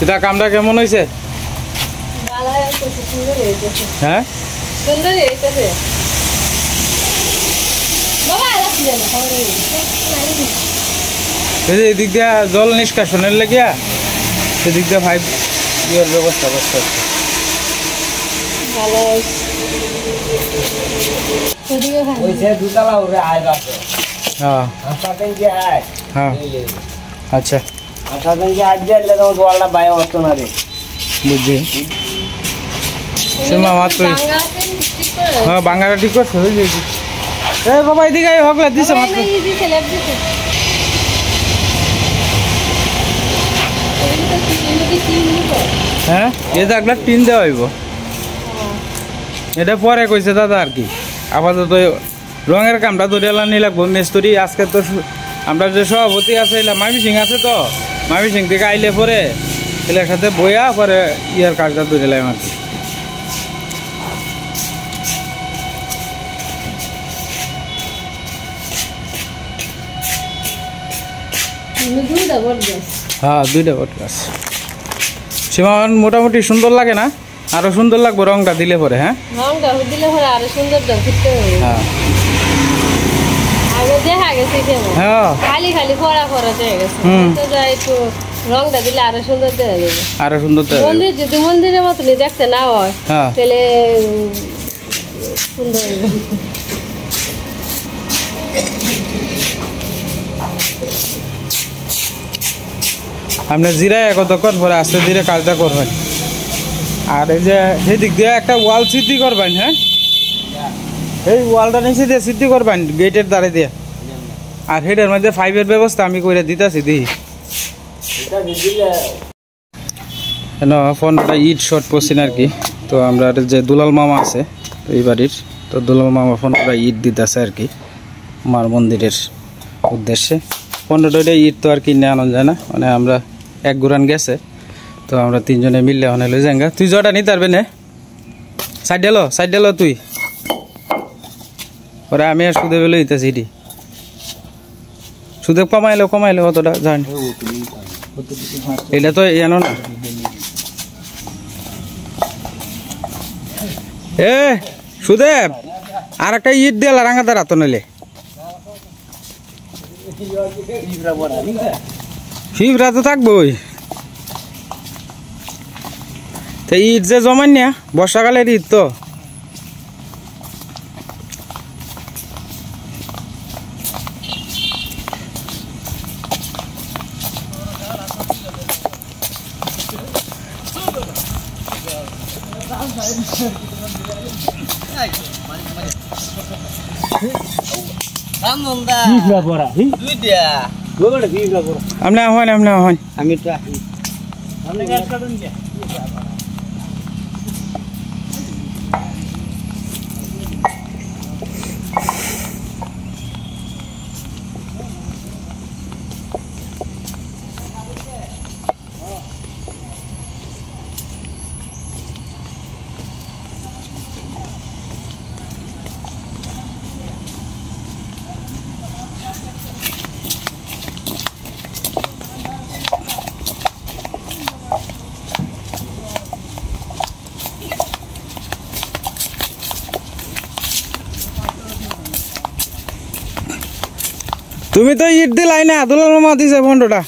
এটা কামটা কেমন হয়েছে? হ্যাঁ এদিক দিয়ে জল নিষ্কাশনের লেগিয়া সেদিক দিয়ে পাইপ দেওয়ার ব্যবস্থা করতে হচ্ছে। হ্যাঁ আচ্ছা বুঝছি মাত্র হ্যাঁ বাংলাটা ঠিক করছে বাবা এদিকে হকলা দিছে মাত্র হ্যাঁ এ জাগলা টিন দেওয়া হইব এটা পরে কইছে দাদা আর কি আপাতত রঙের কামটা ধরিয়ালা নি লাগবো মেস্তরি আজকে তো আমরা যে সভাপতি আছে মামি সিং আছে তো মামি সিং থেকে আইলে পরে এলার সাথে বইয়া পরে ইয়ার কাজটা ধরিলাম আর কি হ্যাঁ 2টা বট গাছ সীমা মোটামুটি সুন্দর লাগে না আরো সুন্দর লাগবে রংটা দিলে পরে হ্যাঁ রংটা দিলে পরে আরো সুন্দর দেখতে হবে হ্যাঁ আগে দেখা গেছে কেমন হ্যাঁ খালি খালি ফোড়া ফোড়া হয়ে গেছে তো যাই একটু রংটা দিলে আরো সুন্দর দেখা যাবে আরো সুন্দর দেখা যাবে মন্দির যদি মন্দিরের মতনই দেখতে না হয় তাহলে সুন্দর হবে আপনি জিরায় কতক্ষণ পরে আস্তে ধীরে কাজটা করবেন আর এই যে সেদিক দিয়ে একটা ওয়াল সিদ্ধি করবেন হ্যাঁ এই ওয়ালটা নিচে দিয়ে সিদ্ধি করবেন গেটের দ্বারে দিয়ে আর হেডের মধ্যে ফাইভের ব্যবস্থা আমি করে দিতেছি দিই ফোনটা ইট শর্ট পড়ছি আর কি তো আমরা যে দুলাল মামা আছে তো এই বাড়ির তো দুলাল মামা ফোনটা ইট দিতেছে আর কি মার মন্দিরের উদ্দেশ্যে 15টা ইট তো আর কিনে আনা যায় না মানে আমরা এক গুরান গেছে তো আমরা 3 জনে মিললে ওখানে লই যাঙ্গা তুই জটা নিতে পারবে না সাইড ডেলো তুই ওরা আমি আর সুদে বেলে দিতেছি এটি সুদে কমাইলো অতটা জানি এটা তো জানো না এ সুদেব আর একটা ইট দিয়ে রাঙা দ্বারা তো নইলে ফিবরা তো থাকবোই তো ঈদ যে জমান না বর্ষাকালের ঈদ তো আমনে হন আমি তো আমনে গাছ কাটুন কে তুমি তো ইট দিলাই না দুলাল মামা দিছে 15টা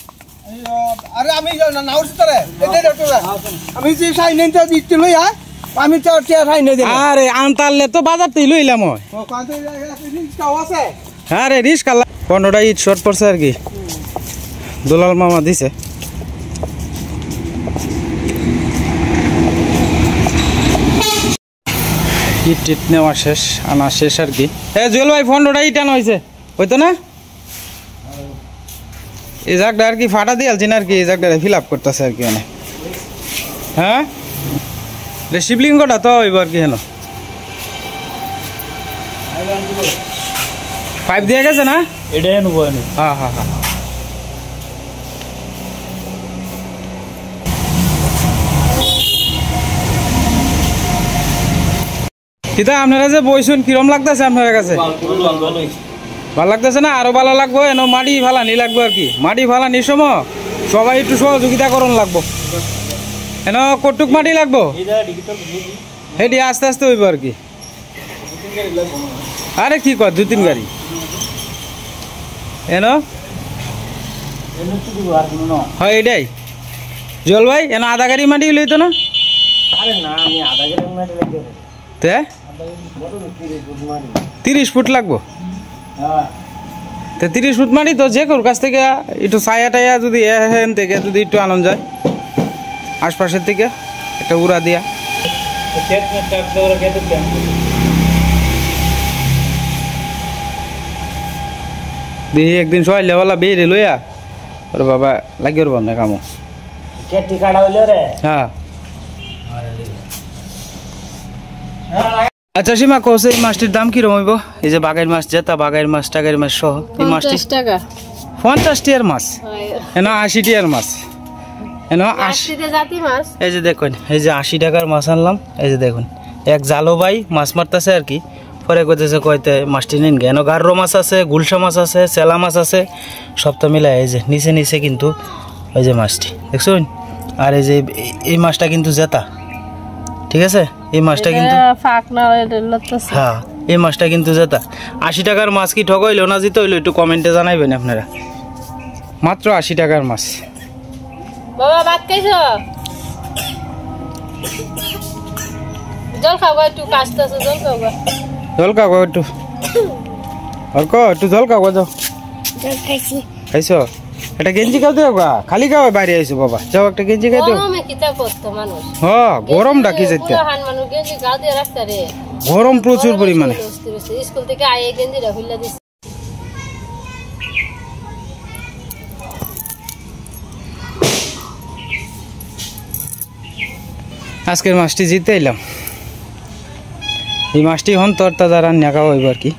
আরে আমি নাউর ভিতরে এটাই ডক্টর আমি যে সাই নেনতে দিতে লই আমি তো সাই নে দিলাম আরে আনতাললে তো বাজার থেকে লইলাম ওই কত রিস্কা আছে আরে রিস্কা 15টা ইট শর্ট পড়ছে আর কি দুলাল মামা দিছে ইট নেওয়া শেষ আনা শেষ আর কি জুয়েল ভাই 15টা ইট আনা হয়েছে হইতো না এই জায়গাটা আর কি ফাটা দিয়েছি না আর কি এই জায়গাটা ফিল আপ করতেছে আর কি অনেক হ্যাঁ শিবলিঙ্গটা তো হইব আর কি হেন পাইপ দিয়ে গেছে না এটাই নেবো হ্যাঁ কিতা আপনারা যে বইছুন কিরম লাগতেছে আপনার কাছে ভালো লাগতেছে না আরো ভালো লাগবো এনো মাটি ফালানি লাগবো আর কি মাটি ফালানির সময় সবাই একটু সহযোগিতা করুন লাগবো এন কটুক মাটি লাগবো হেডি আস্তে আস্তে হইব আর কি আরে কি কর 2-3 গাড়ি এন হয় এটাই জল ভাই এন আধা গাড়ি মাটি লইতো না তে 30 ফুট লাগবো তো 30 ফুট মাটি তো যে কোর কাছ থেকে একটু ছায়া টায়া যদি এখান থেকে যদি একটু আনন্দ যায় আশপাশের থেকে একটা উড়া দিয়া দেখি একদিন সবাই লেওয়ালা বেয়ে লইয়া ওরে বাবা লাগি ওর না কামো হ্যাঁ আচ্ছা সীমা কৌছে এই মাছটির দাম কিরম হইব এই যে বাগাইর মাছ যেটা বাগাইর মাছ টাগাইর মাছ সহ এই মাছটি 50 টাকা 50 টাকার মাছ এনা 80 টাকার মাছ এনা 80 জাতি মাছ এই যে দেখুন এই যে 80 টাকার মাছ আনলাম এই যে দেখুন এক জালো ভাই মাছ মারতেছে আর কি পরে কইতেছে কইতে মাছটি নিন কেন গাররো মাছ আছে গুলশা মাছ আছে চেলা মাছ আছে সবটা মিলাই এই যে নিচে নিচে কিন্তু ওই যে মাছটি দেখছুন আর এই যে এই মাছটা কিন্তু জেতা ঠিক আছে এই মাছটা কিন্তু ফাক না লতছে হ্যাঁ এই মাছটা কিন্তু জেতা 80 টাকার মাছ কি ঠক হইলো না জিতে হইলো একটু কমেন্টে জানাইবেন আপনারা মাত্র 80 টাকার মাছ বাবা ভাত খাইছো জল খাও একটু কাশতেছে জল খাও জল খাও একটু আর কো একটু জল খাও যাও জল খাইছি খাইছো এটা গেঞ্জি খাও দেও গা খালি খাও বাইরে আইছো বাবা যাও একটা গেঞ্জি খাই দেও গরমে কিতা করতে মানুষ হ্যাঁ গরম ডাকি যাইতে হান মানুষ গেঞ্জি গাও দিয়ে রাখতে রে গরম প্রচুর পরিমাণে স্কুল থেকে আইয়ে গেঞ্জিটা খুলে দিছে আজকের মাছটি জিতে এলাম এই মাছটি হন তোর তাজা রান্না খাওয়া হইব আর কি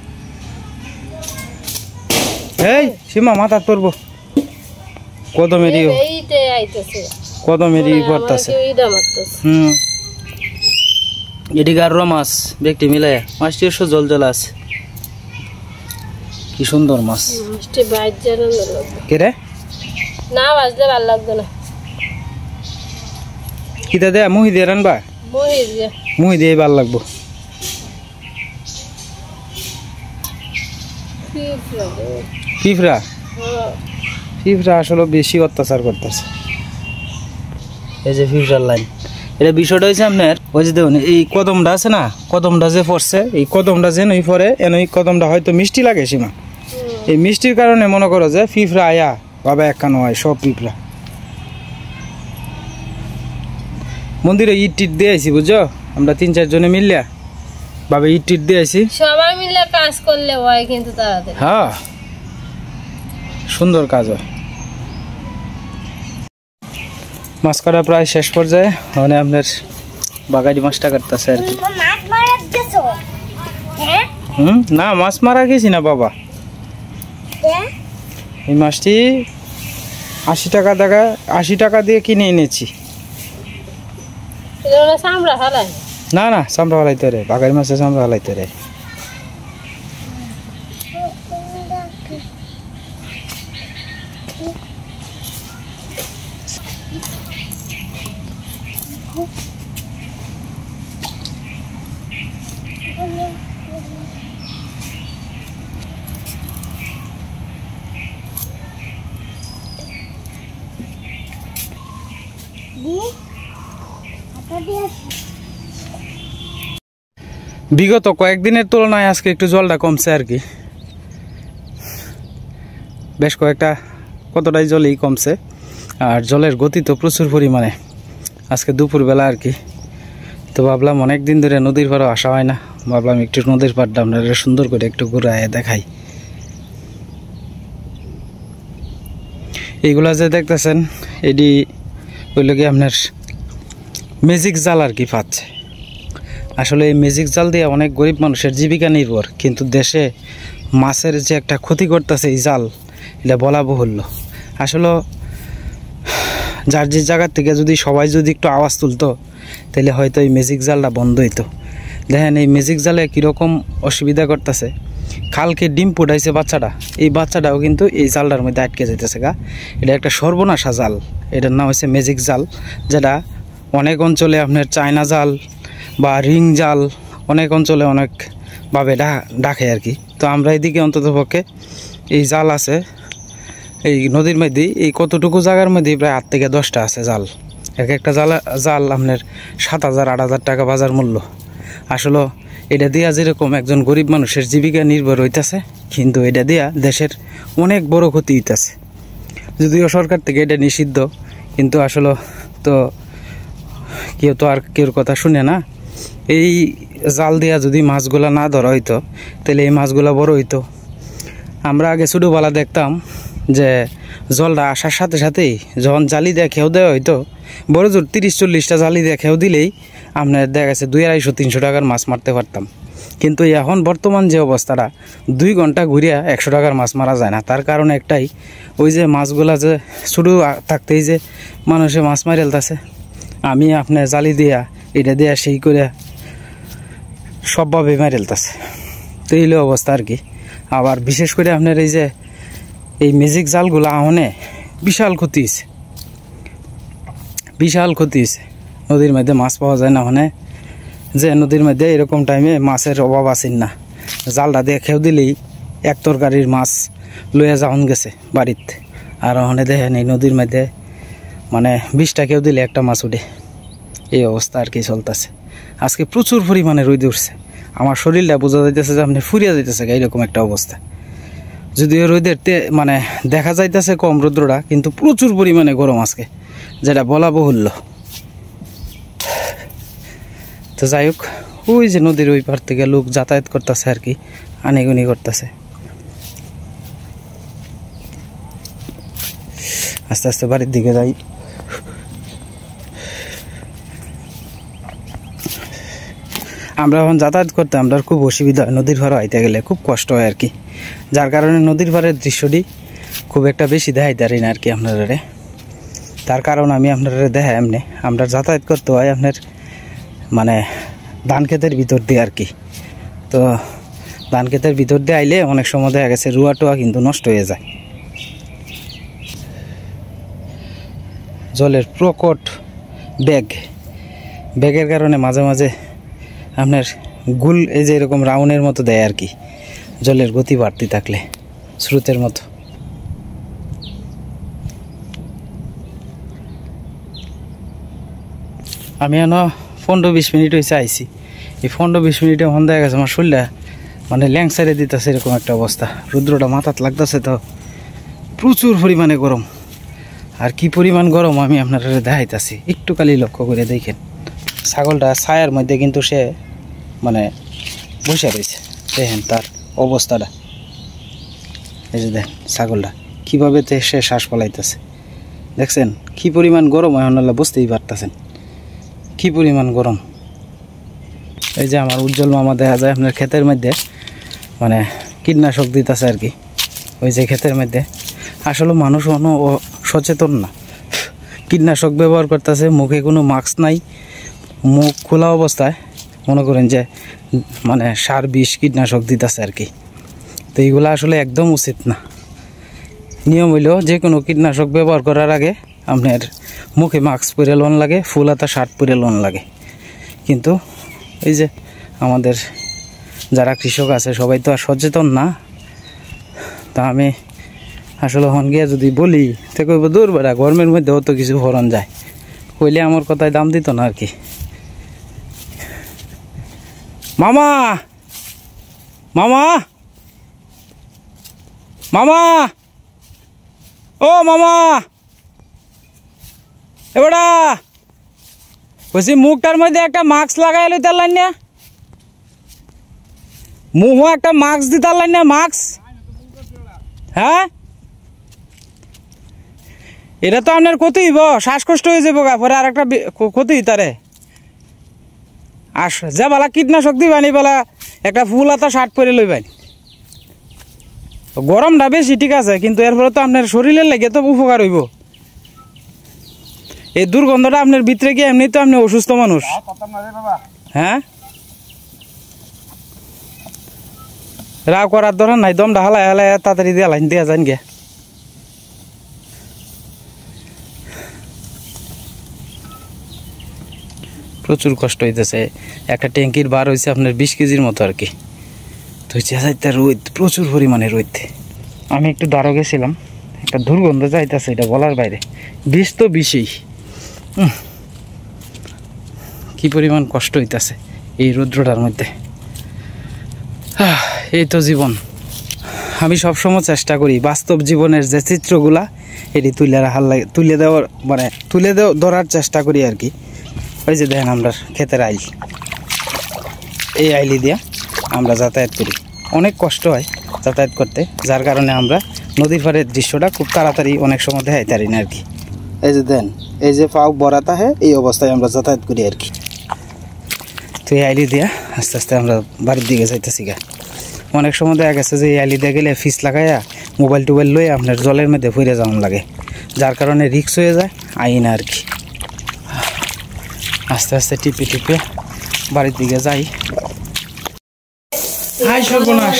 এই সীমা মাথা পড়বো কদমেরই এইতে আইতেছে কদমেরই পড়তাছে এটি গাররো মাছ ব্যক্তি মিলাই মাছটি অবশ্য জল জল আছে কি সুন্দর মাছ মাছটি বাজে লাগবে কে রে না বাজলে ভালো লাগবে না কিতা দে মুহি দিয়ে রানবা মুহি দিয়ে ভালো লাগবো ফিফরা ফিফরা আসলে বেশি অত্যাচার করতেছে এই যে ফিফরার লাইন এটা বিষয়টা হয়েছে আপনার ওই যে দেখুন এই কদমটা আছে না কদমটা যে পড়ছে এই কদমটা যে নই পরে এন এই কদমটা হয়তো মিষ্টি লাগে সীমা এই মিষ্টির কারণে মনে করো যে ফিফরা আয়া বাবা একখানো হয় সব ফিফরা মন্দিরে ইট টিট দিয়ে আইছি বুঝছো আমরা 3-4 জনে মিললে বাবা ইট টিট দিয়ে আইছি সবাই মিলে কাজ করলে হয় কিন্তু তাড়াতাড়ি হ্যাঁ সুন্দর কাজ হয় মাছ কাটা প্রায় শেষ পর্যায়ে মানে আপনার বাগাড়ি মাছটা কাটতেছে আর কি না মাছ মারা গেছি না বাবা এই মাছটি 80 টাকা দিয়ে কিনে এনেছি না না চামড়া হালাইতে রে বাগাড়ি মাছের চামড়া হালাইতে রে বিগত কয়েকদিনের তুলনায় আজকে একটু জলটা কমছে আর কি বেশ কয়েকটা কতটাই জলই কমছে আর জলের গতি তো প্রচুর পরিমাণে আজকে দুপুরবেলা আর কি তো ভাবলাম অনেক দিন ধরে নদীর পাড়ে আসা হয় না ভাবলাম একটু নদীর পাড়টা আপনারা সুন্দর করে একটু ঘুরায় দেখাই এইগুলা যে দেখতেছেন এটি হইল কি আপনার ম্যাজিক জাল আর কি পাচ্ছে আসলে এই ম্যাজিক জাল দিয়ে অনেক গরিব মানুষের জীবিকা নির্ভর কিন্তু দেশে মাছের যে একটা ক্ষতি করতেছে এই জাল এটা বলা বহুল্য আসলে যার যে জায়গার থেকে যদি সবাই যদি একটু আওয়াজ তুলতো তাহলে হয়তো এই ম্যাজিক জালটা বন্ধ হইতো দেখেন এই ম্যাজিক জালে কীরকম অসুবিধা করতেছে কালকে ডিম ফুটাইছে বাচ্চাটা এই বাচ্চাটাও কিন্তু এই জালটার মধ্যে আটকে যেতেছে গা এটা একটা সর্বনাশা জাল এটার নাম হচ্ছে ম্যাজিক জাল যেটা অনেক অঞ্চলে আপনার চায়না জাল বা রিং জাল অনেক অঞ্চলে অনেকভাবে ডাকে আর কি। তো আমরা এদিকে অন্ততপক্ষে এই জাল আছে এই নদীর মধ্যে, এই কতটুকু জায়গার মধ্যে প্রায় 8 থেকে 10টা আছে জাল। এক একটা জাল আপনার 7,000-8,000 টাকা বাজার মূল্য। আসলে এটা দিয়া যেরকম একজন গরিব মানুষের জীবিকা নির্ভর হইতেছে, কিন্তু এটা দিয়া দেশের অনেক বড় ক্ষতি হইতেছে। যদিও সরকার থেকে এটা নিষিদ্ধ, কিন্তু আসলে তো কেউ তো আর কেউর কথা শুনে না। এই জাল দিয়া যদি মাছগুলা না ধরা হইতো তাহলে এই মাছগুলা বড় হইতো। আমরা আগে ছোটোবেলা দেখতাম যে জলটা আসার সাথে সাথেই যখন জালি দিয়ে খেয়েও দেওয়া হইতো, বড় জোর 30-40টা জালি দিয়ে খেয়েও দিলেই আপনার দেখা গেছে 200-250-300 টাকার মাছ মারতে পারতাম। কিন্তু এখন বর্তমান যে অবস্থাটা, 2 ঘন্টা ঘুরিয়া 100 টাকার মাছ মারা যায় না। তার কারণ একটাই, ওই যে মাছগুলা যে শুধু থাকতেই যে মানুষে মাছ মারি ফেলতেছে। আমি আপনার জালি দিয়া এটা দিয়া সেই করে সবভাবে মারি ফেলতেছে। তো এই অবস্থা আর কি। আবার বিশেষ করে আপনার এই যে এই ম্যাজিক জালগুলো আহনে বিশাল ক্ষতি হয়েছে, বিশাল ক্ষতি হয়েছে। নদীর মধ্যে মাছ পাওয়া যায় না, মানে যে নদীর মধ্যে এরকম টাইমে মাছের অভাব আসেন না। জালটা দিয়ে খেয়েও দিলেই এক তরকারির মাছ লইয়া যাওন গেছে বাড়িতে। আর ওখানে দেখেন এই নদীর মধ্যে মানে 20টা কেউ দিলে একটা মাছ উঠে। এই অবস্থা আর কি চলতেছে। আজকে প্রচুর পরিমাণে রোদ উঠছে, আমার শরীরটা বোঝা যাইতেছে যে আপনি ফুরিয়া যাইতেছে এইরকম একটা অবস্থা। যদিও রোদের মানে দেখা যাইতেছে কম রৌদ্রটা, কিন্তু প্রচুর পরিমাণে গরম আজকে, যেটা বলা বহুল্য। তো যাই হোক, ওই যে নদীর ওই পার থেকে লোক যাতায়াত করতেছে আর কি, আনিগুনি করতেছে। আস্তে আস্তে বাড়ির দিকে যাই। আমরা এখন যাতায়াত করতে আমরা খুব অসুবিধা হয়, নদীর পাড়ে আইতে গেলে খুব কষ্ট হয় আর কি। যার কারণে নদীর পাড়ের দৃশ্যটি খুব একটা বেশি দেখাইতে পারি না আর কি আপনারা। তার কারণ আমি আপনারা দেখাই এমনি, আমরা যাতায়াত করতে হয় আপনার মানে ধান ক্ষেতের ভিতর দিয়ে আর কি। তো ধান ক্ষেতের ভিতর দিয়ে আইলে অনেক সময় দেখা গেছে রুয়া টুয়া কিন্তু নষ্ট হয়ে যায়। জলের প্রকট ব্যাগের কারণে মাঝে মাঝে আপনার গুল এই যে এরকম রাউন্ডের মতো দেয় আর কি, জলের গতি বাড়তে থাকলে স্রোতের মতো। আমি এখনো 15-20 মিনিট হয়েছে আইছি। এই 15-20 মিনিটে মন দেখা গেছে আমার শরীরটা মানে ল্যাংসারে দিতেছে, এরকম একটা অবস্থা। রুদ্রটা মাথাত লাগতেছে, তো প্রচুর পরিমাণে গরম। আর কি পরিমাণ গরম আমি আপনারা দেখাইতেছি, একটু খালি লক্ষ্য করে দেখেন। ছাগলটা ছায়ার মধ্যে কিন্তু সে মানে বসে রয়েছে, দেখেন তার অবস্থাটা। এই যে দেখেন ছাগলটা কীভাবে সে শ্বাস ফলাইতেছে, দেখছেন কি পরিমাণ গরম। এখন বুঝতেই পারতেছেন কি পরিমাণ গরম। এই যে আমার উজ্জ্বল মামা দেখা যায় আপনার ক্ষেতের মধ্যে মানে কীটনাশক দিতেছে আর কি। ওই যে ক্ষেতের মধ্যে আসলে মানুষ সচেতন না, কীটনাশক ব্যবহার করতেছে, মুখে কোনো মাস্ক নাই, মুখ খোলা অবস্থায় মনে করেন যে মানে সার বিষ কীটনাশক দিতেছে আর কি। তো এইগুলো আসলে একদম উচিত না। নিয়ম হইল যে কোনো কীটনাশক ব্যবহার করার আগে আপনার মুখে মাস্ক পরে লোন লাগে, ফুল হাতা শার্ট পরে লোন লাগে। কিন্তু এই যে আমাদের যারা কৃষক আছে সবাই তো আর সচেতন না। তা আমি আসলে হন গিয়ে যদি বলি তো কইব দূর বেড়া, গরমের মধ্যে অত কিছু ফরন যায়, কইলে আমার কথায় দাম দিত না আর কি। মামা মামা মামা ও মামা, এবারা বলছি মুখটার মধ্যে একটা মাস্ক লাগাই লইতে পারলেন না, মুহ একটা মাস্ক দিতে পারলেন না, মাস্ক। হ্যাঁ এটা তো আপনার ক্ষতি হইব, শ্বাসকষ্ট হয়ে যাবো, পরে আর একটা ক্ষতি তারে। আর যে বেলা কীটনাশক দিবানি বেলা একটা ফুল হাতা শার্ট পরে লইবেন। গরমটা বেশি ঠিক আছে, কিন্তু এরপরে তো আপনার শরীরের লাগে তো উপকার হইব। এই দুর্গন্ধটা আপনার ভিতরে গিয়ে এমনি তো আপনি অসুস্থ মানুষ। হ্যাঁ রাগ করার দরকার নাই, দমটা হালায় হালায় তাড়াতাড়ি দিয়ে লাইন দিয়া যান গে। প্রচুর কষ্ট হইতেছে। একটা ট্যাঙ্কির বার হয়েছে আপনার 20 কেজির মতো আর কি। তো যাইতে রোদ, প্রচুর পরিমাণে রোদ। আমি একটু দাঁড়ো গেছিলাম, একটা দুর্গন্ধ যাইতেছে, এটা বলার বাইরে। বিষ তো বিষই, কি পরিমাণ কষ্ট হইতেছে এই রৌদ্রটার মধ্যে। এই তো জীবন। আমি সবসময় চেষ্টা করি বাস্তব জীবনের যে চিত্রগুলা এটি তুলে দেওয়ার মানে ধরার চেষ্টা করি আর কি। ওই যে দেখেন আমরা ক্ষেতের আইল, এই আইলি দিয়া আমরা যাতায়াত করি। অনেক কষ্ট হয় যাতায়াত করতে, যার কারণে আমরা নদীর পাড়ের দৃশ্যটা খুব তাড়াতাড়ি অনেক সময় দেখাইতে পারি না আর কি। এই যে দেন, এই যে পাও বরাতা হয়, এই অবস্থায় আমরা যাতায়াত করি আর কি। তো এই আইলি দিয়া আস্তে আস্তে আমরা বাড়ির দিকে যাইতেছি গা। অনেক সময় দেখা গেছে যে এই আইলি দিয়ে গেলে ফিস লাগাইয়া মোবাইল টোবাইল লয়ে আপনার জলের মধ্যে ফিরে যাওয়ান লাগে, যার কারণে রিক্স হয়ে যায় আইনা আর কি। আস্তে আস্তে টিপে টিপে বাড়ির দিকে যাই। হাই সর্বনাশ,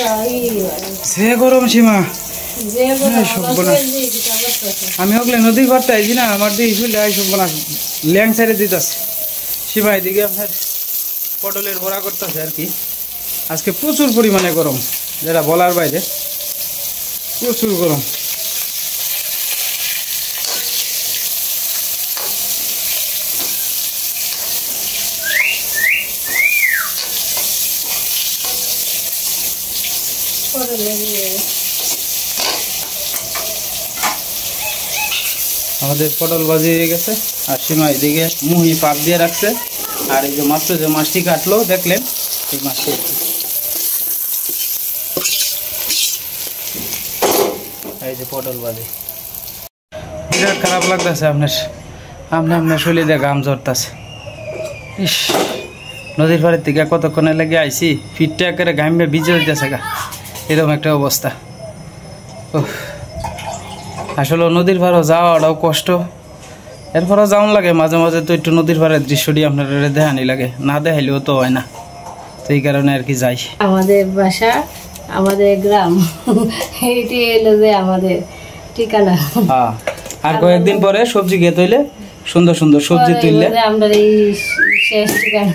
সে গরম সীমা। আমি ওগুলো নদীর ঘরটা আইছি না, আমার দিকে শুনলে হাই সর্বনাশ ল্যাং ছেড়ে দিতেছে। সীমা এদিকে আপনার পটলের বড়া করতেছে আর কি। আজকে প্রচুর পরিমাণে গরম, যেটা বলার বাইরে, প্রচুর গরম। আমাদের পটল ভাজি হয়ে গেছে, আর সীমা এদিকে মুহি পাপ দিয়ে রাখছে। আর এই যে মাত্র যে মাছটি কাটলো দেখলেন, এই মাছটি এই যে পটল ভাজি। বিরাট খারাপ লাগতেছে আপনার, আপনার শরীরে ঘাম ঝরতেছে। ইস, নদীর পাড়ের থেকে কতক্ষণে লেগে আইছি, ফিটটা একেবারে ঘামবে ভিজে হইতেছে গা, এরকম একটা অবস্থা। আসলে নদীর পাড়ও যাওয়াটাও কষ্ট, এরপরও যাওয়ান লাগে মাঝে মাঝে। তো একটু নদীর পাড়ের দৃশ্যটি আপনার দেখানি লাগে, না দেখাইলেও তো হয় না, তো এই কারণে আর কি যাই। আমাদের বাসা, আমাদের গ্রাম, এইটি এলো যে আমাদের ঠিকানা। হ্যাঁ, আর কয়েকদিন পরে সবজি খেতে হইলে সুন্দর সুন্দর সবজি তুললে আমরা এই শেষ ঠিকানা।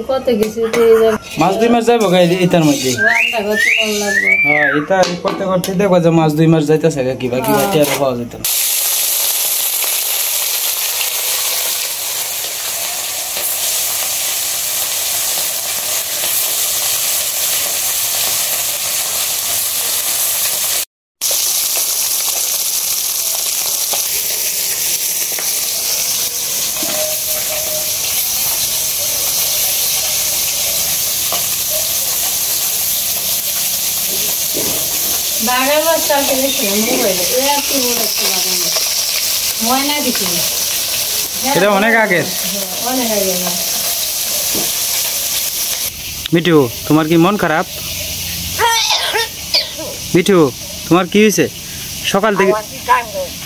কত কিছু মাছ 2 মাস যাবো এটার মধ্যে। হ্যাঁ, এটা করতে করতে দেখো যে মাছ 2 মাস যাইতেছে কিবা কিবা টের পাওয়া যেত না। বাগান মাছটা কিনেছিলাম মোবাইলে, কি মনে হচ্ছে বাগান মাছ, ময়না দিচ্ছি। এটা অনেক আগের, অনেক আগে। মিঠু তোমার কি মন খারাপ? মিঠু তোমার কি হয়েছে? সকাল থেকে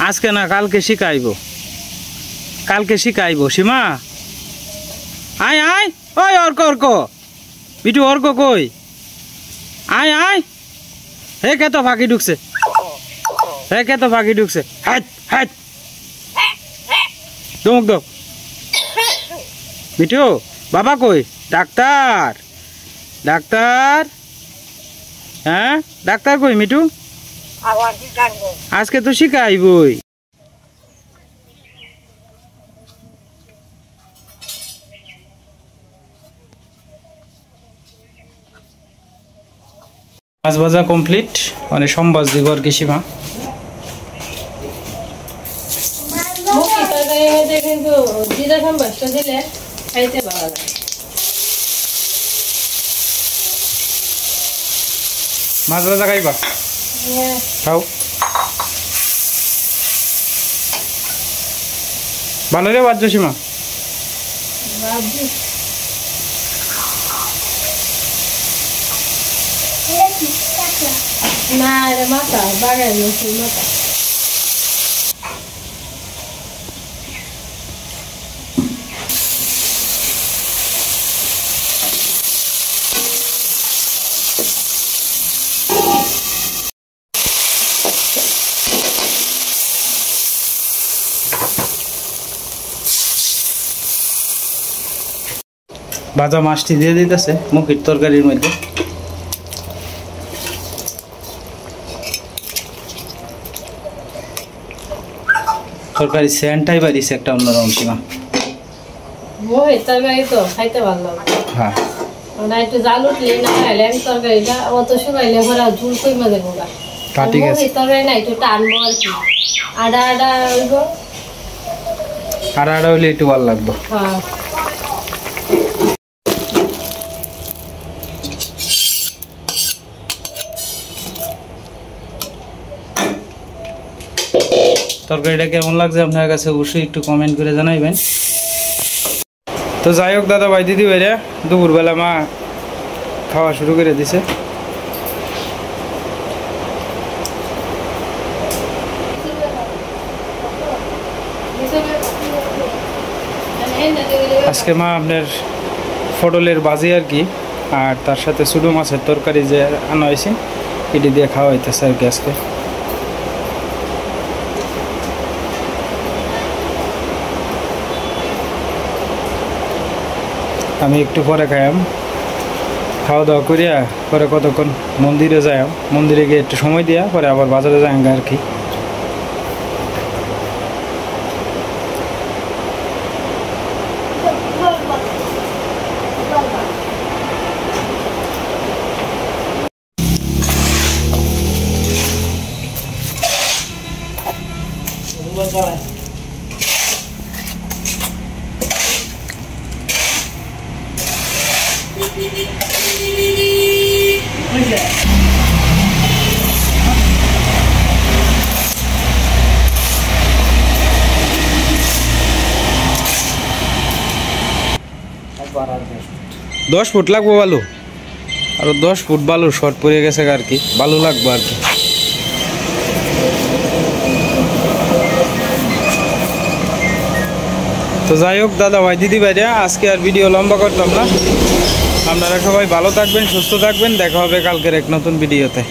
আজকে না কালকে শিখাইব, কালকে শিখাইব। সীমা আয় আয়, ওই অর্ক অর্ক, মিঠু অর্ক কই? আয় আয়, হে কে তো ফাঁকি ঢুকছে, হে কে তো ফাঁকি ঢুকছে। হাট হাট দমক দো। মিঠু বাবা কই? ডাক্তার, ডাক্তার, হ্যাঁ ডাক্তার কই? মিঠু আজকে তো শিখাইবই। মাছ ভাজা কমপ্লিট, মানে সম্বাস দিব আর কি। সীমা কিন্তু জিরা সম্বাসটা দিলে খাইতে ভালো লাগে। মাছ ভাজা খাইবা? খাও, ভালো রে বাজ্য। সীমা না, এটা মাথা, বাগান মাথা। ভাজা মাছটি দিয়ে দিতেছে মুখির তরকারির মধ্যে। তরকারি সেন্টটাই বাড়িছে একটা অন্যরকম সীমা। মুখির তরকারি তো খাইতে ভালো লাগে। হ্যাঁ না একটু জাল উঠলে না খাইলে আমি তরকারিটা অত শুকাইলে ভরা ঝুল কইমা দেবো গা। তা ঠিক আছে। মুখির তরকারি না একটু টানবো আর কি, আডা আডা হইব। আড়া আড়া হইলে একটু ভালো লাগবে। হ্যাঁ তরকারিটা কেমন লাগছে আপনার কাছে অবশ্যই একটু কমেন্ট করে জানাইবেন। তো যাই হোক দাদা ভাই দিদি ভাইরা দুপুরবেলা মা খাওয়া শুরু করে দিছে। আজকে মা আপনার পটলের ভাজি আর কি, আর তার সাথে ছোটো মাছের তরকারি যে আনা হয়েছে এটি দিয়ে খাওয়া হইতেছে আর কি আজকে। আমি একটু পরে খাইলাম, খাওয়া দাওয়া করিয়া পরে কতক্ষণ মন্দিরে যাই, মন্দিরে গিয়ে একটু সময় দিয়া পরে আবার বাজারে যাই আর কি। দশ ফুট লাগবো বালু, আর 10 ফুট বালু শর্ট পড়ে গেছে আর কি, বালু লাগবো আর কি। তো যাই হোক দাদা ভাই দিদি ভাইরা আজকে আর ভিডিও লম্বা করতাম না। আপনারা সবাই ভালো থাকবেন, সুস্থ থাকবেন, দেখা হবে কালকের এক নতুন ভিডিওতে।